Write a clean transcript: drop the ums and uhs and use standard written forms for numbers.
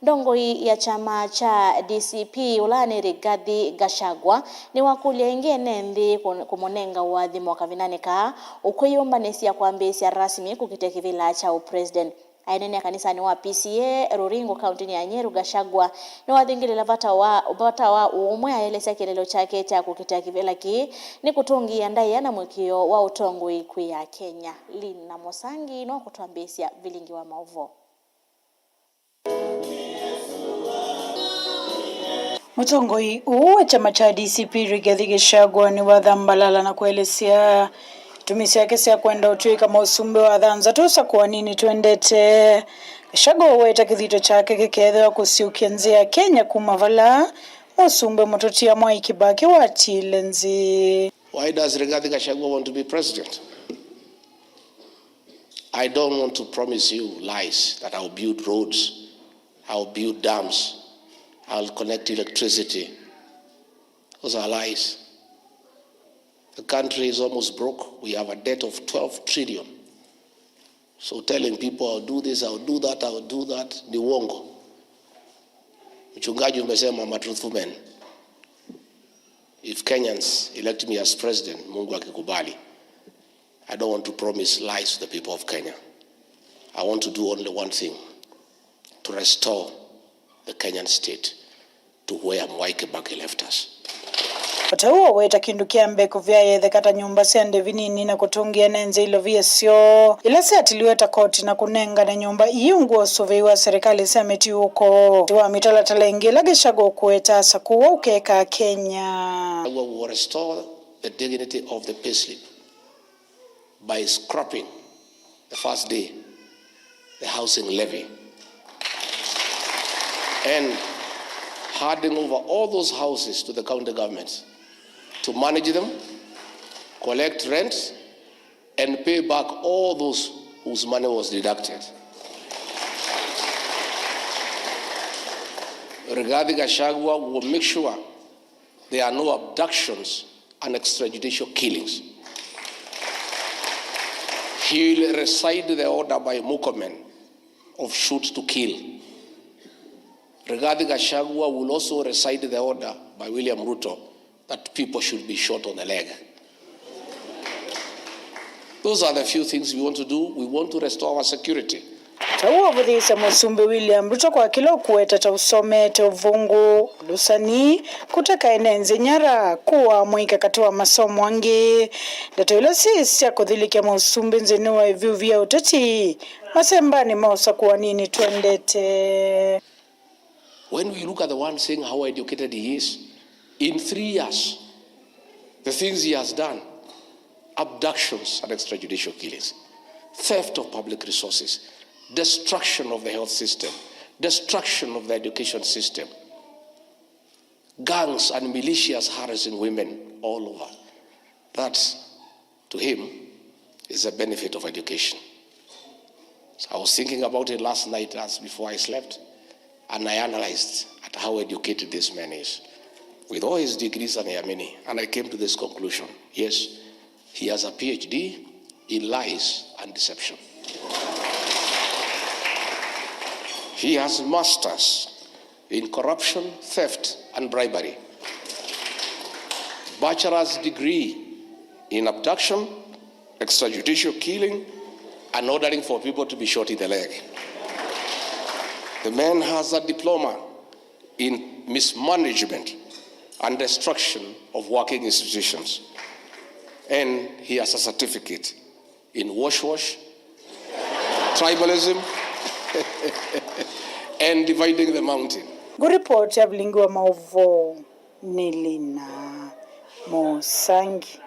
Ndongoi ya chama cha DCP ulani Rigathi Gachagua Niwakulya Ingi Enenthi Kunenga Uathimo Kavindani Ukwiyubanisya Kwambiisya Rasmi Kukitia Kivila cha upresident. Ainene kanisani wa PCA Ruringo kaunti ya Nyeru. Gachagua Niwathingiliila vata wa umwe aelesya kilelo chake cha kukitia Kivila ni kutungia ndai na mwikio wa utongoi kwi ya Kenya. Lina Mosangi no kutwambiisya vilingi wa mauvo. Ndongoi wa chama cha DCP Rigathi Gachagua ni wadhambalala na kuelezea tumisi yake sia kwenda utui kama Usumbi wa dhanza tusa kwa nini tuendete. Gachagua weta kithito chake kikethwa kusiukia nzia Kenya kumavala Usumbi mutotia Mwai Kibaki watilenzi. Why does Rigathi Gachagua want to be president? I don't want to promise you lies that I'll build roads, I'll build dams, I'll connect electricity. Those are lies. The country is almost broke. We have a debt of 12 trillion. So telling people I'll do this, I'll do that, I'll do that, ni uongo. Mchungaji umesema I'm a truthful man. If Kenyans elect me as president, Mungu akikubali, I don't want to promise lies to the people of Kenya. I want to do only one thing, to restore the Kenyan state to where Mwai Kibaki left us. Wataua weta kindukia mbeko vya yethe kata nyumba sende vinini na kutungia nenze ilo viesyo. Ilase atiliweta koti na kunenga na nyumba iungu sovewa serikali semeti uko. Tiwa mitala talengi la Gachagua kuweta sakuwa ukeka Kenya. We will restore the dignity of the payslip by scrapping the first day the housing levy and handing over all those houses to the county government to manage them, collect rent, and pay back all those whose money was deducted. Rigathi Gachagua will make sure there are no abductions and extrajudicial killings. He will recite the order by Mukomen of shoot to kill. Rigathi Gachagua will also recite the order by William Ruto that people should be shot on the leg. Those are the few things we want to do. We want to restore our security. Tawa vudhisa Usumbi William Ruto kwa kilo kuweta ta usome te uvungu lusani kutaka Enenthi nyara kuwa mwika katua masomo wangi. Dato ila sisi ya kuthilikia Usumbi nzinuwa hivyo vya utati masembani mausa kuwa nini tuendete. When we look at the one saying how educated he is, in 3 years, the things he has done, abductions and extrajudicial killings, theft of public resources, destruction of the health system, destruction of the education system, gangs and militias harassing women all over. That, to him, is a benefit of education. So I was thinking about it last night as before I slept, and I analyzed at how educated this man is. With all his degrees and many, and I came to this conclusion. Yes, he has a PhD in lies and deception. He has masters in corruption, theft, and bribery. Bachelor's degree in abduction, extrajudicial killing, and ordering for people to be shot in the leg. The man has a diploma in mismanagement and destruction of working institutions. And he has a certificate in wash, tribalism, and dividing the mountain. Good report ya vilingi wa mauvo Nilina Mosangi.